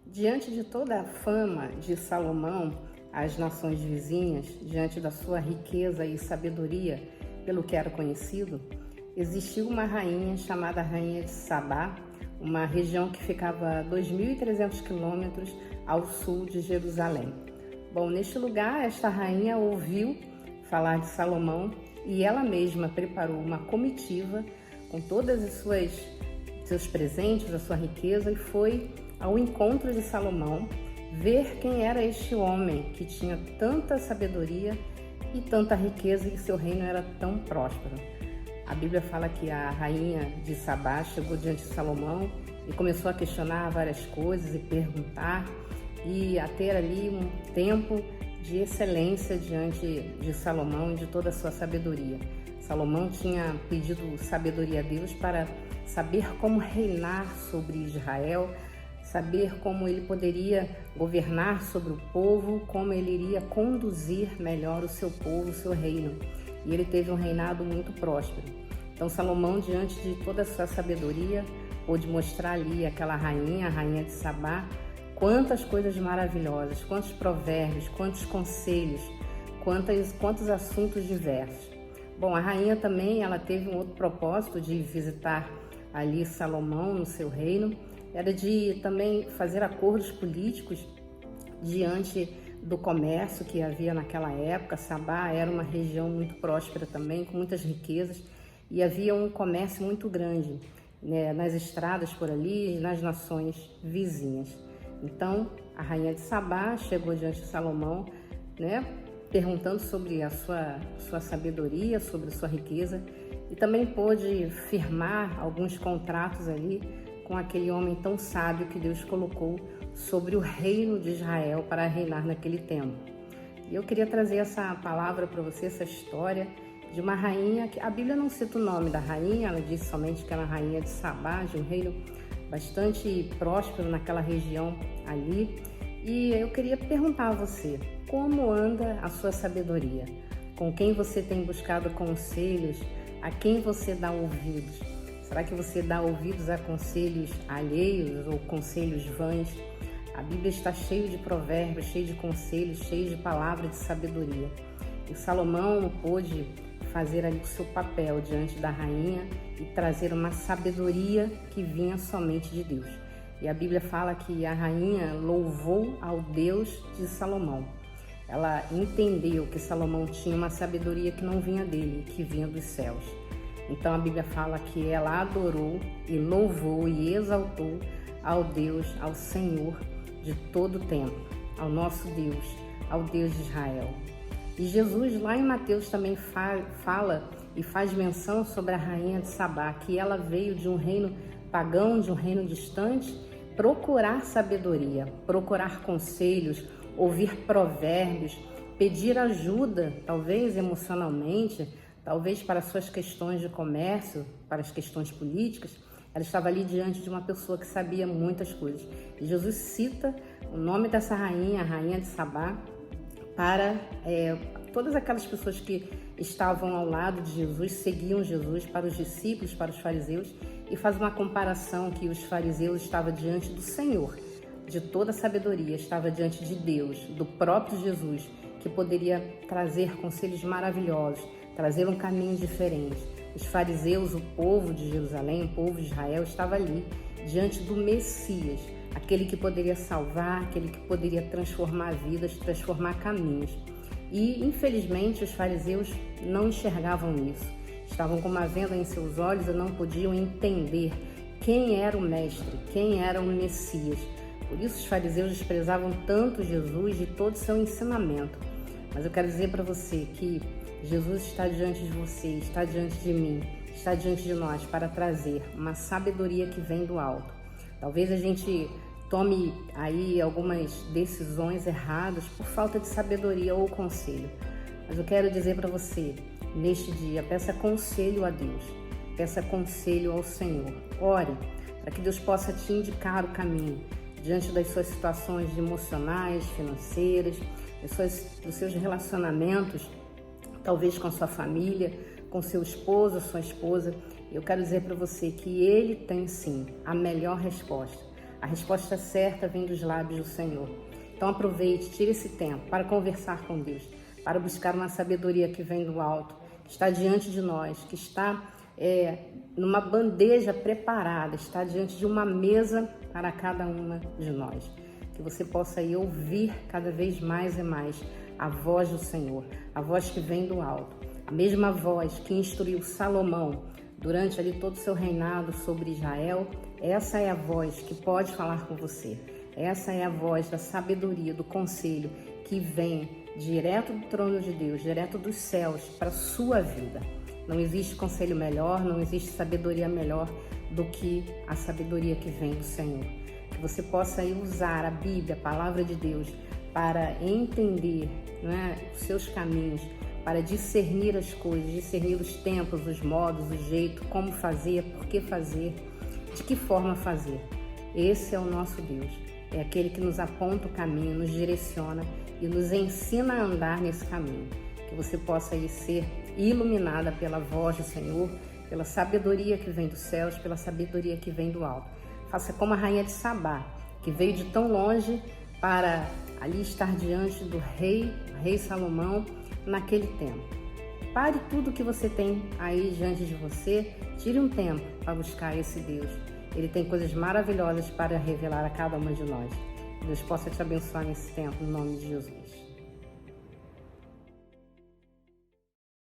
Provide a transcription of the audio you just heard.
Diante de toda a fama de Salomão às nações vizinhas, diante da sua riqueza e sabedoria, pelo que era conhecido, existiu uma rainha chamada Rainha de Sabá, uma região que ficava a 2.300 quilômetros ao sul de Jerusalém. Bom, neste lugar, esta rainha ouviu falar de Salomão e ela mesma preparou uma comitiva com todas as seus presentes, a sua riqueza, e foi ao encontro de Salomão ver quem era este homem que tinha tanta sabedoria e tanta riqueza e seu reino era tão próspero. A Bíblia fala que a rainha de Sabá chegou diante de Salomão e começou a questionar várias coisas e perguntar e a ter ali um tempo de excelência diante de Salomão e de toda a sua sabedoria. Salomão tinha pedido sabedoria a Deus para saber como reinar sobre Israel, saber como ele poderia governar sobre o povo, como ele iria conduzir melhor o seu povo, o seu reino. E ele teve um reinado muito próspero. Então Salomão, diante de toda a sua sabedoria, pôde mostrar ali aquela rainha, a rainha de Sabá, quantas coisas maravilhosas, quantos provérbios, quantos conselhos, quantos assuntos diversos. Bom, a rainha também, ela teve um outro propósito de visitar ali Salomão no seu reino, era de também fazer acordos políticos diante do comércio que havia naquela época. Sabá era uma região muito próspera também, com muitas riquezas, e havia um comércio muito grande, né, nas estradas por ali, nas nações vizinhas. Então, a rainha de Sabá chegou diante de Salomão, né, perguntando sobre a sua sabedoria, sobre a sua riqueza, e também pôde firmar alguns contratos ali com aquele homem tão sábio que Deus colocou sobre o reino de Israel para reinar naquele tempo. E eu queria trazer essa palavra para você, essa história de uma rainha, que a Bíblia não cita o nome da rainha, ela diz somente que era a rainha de Sabá, de um reino bastante próspero naquela região ali. E eu queria perguntar a você, como anda a sua sabedoria? Com quem você tem buscado conselhos? A quem você dá ouvidos? Será que você dá ouvidos a conselhos alheios ou conselhos vãs? A Bíblia está cheia de provérbios, cheia de conselhos, cheia de palavras de sabedoria. E Salomão pôde fazer ali o seu papel diante da rainha e trazer uma sabedoria que vinha somente de Deus. E a Bíblia fala que a rainha louvou ao Deus de Salomão. Ela entendeu que Salomão tinha uma sabedoria que não vinha dele, que vinha dos céus. Então a Bíblia fala que ela adorou e louvou e exaltou ao Deus, ao Senhor de todo o tempo, ao nosso Deus, ao Deus de Israel. E Jesus lá em Mateus também fala e faz menção sobre a rainha de Sabá, que ela veio de um reino pagão, de um reino distante, procurar sabedoria, procurar conselhos, ouvir provérbios, pedir ajuda, talvez emocionalmente, talvez para suas questões de comércio, para as questões políticas. Ela estava ali diante de uma pessoa que sabia muitas coisas. E Jesus cita o nome dessa rainha, a rainha de Sabá, para todas aquelas pessoas que estavam ao lado de Jesus, seguiam Jesus, para os discípulos, para os fariseus, e faz uma comparação que os fariseus estavam diante do Senhor, de toda a sabedoria, estava diante de Deus, do próprio Jesus, que poderia trazer conselhos maravilhosos, trazer um caminho diferente. Os fariseus, o povo de Jerusalém, o povo de Israel, estava ali diante do Messias, aquele que poderia salvar, aquele que poderia transformar vidas, transformar caminhos. E, infelizmente, os fariseus não enxergavam isso. Estavam com uma venda em seus olhos e não podiam entender quem era o Mestre, quem era o Messias. Por isso, os fariseus desprezavam tanto Jesus e todo o seu ensinamento. Mas eu quero dizer para você que Jesus está diante de você, está diante de mim, está diante de nós para trazer uma sabedoria que vem do alto. Talvez a gente tome aí algumas decisões erradas por falta de sabedoria ou conselho. Mas eu quero dizer para você, neste dia, peça conselho a Deus, peça conselho ao Senhor. Ore para que Deus possa te indicar o caminho diante das suas situações emocionais, financeiras, dos seus relacionamentos, talvez com a sua família, com seu esposo, sua esposa. Eu quero dizer para você que Ele tem sim a melhor resposta. A resposta certa vem dos lábios do Senhor. Então aproveite, tire esse tempo para conversar com Deus, para buscar uma sabedoria que vem do alto, que está diante de nós, que está numa bandeja preparada, está diante de uma mesa para cada uma de nós. Que você possa aí ouvir cada vez mais e mais a voz do Senhor, a voz que vem do alto, a mesma voz que instruiu Salomão durante ali todo o seu reinado sobre Israel. Essa é a voz que pode falar com você. Essa é a voz da sabedoria, do conselho que vem direto do trono de Deus, direto dos céus para a sua vida. Não existe conselho melhor, não existe sabedoria melhor do que a sabedoria que vem do Senhor. Que você possa aí usar a Bíblia, a palavra de Deus, para entender, os seus caminhos, para discernir as coisas, discernir os tempos, os modos, o jeito, como fazer, por que fazer, de que forma fazer. Esse é o nosso Deus. É aquele que nos aponta o caminho, nos direciona e nos ensina a andar nesse caminho. Que você possa aí ser iluminada pela voz do Senhor, pela sabedoria que vem dos céus, pela sabedoria que vem do alto. Faça como a rainha de Sabá, que veio de tão longe para ali estar diante do rei Salomão naquele tempo. Pare tudo que você tem aí diante de você, tire um tempo para buscar esse Deus. Ele tem coisas maravilhosas para revelar a cada uma de nós. Deus possa te abençoar nesse tempo, no nome de Jesus.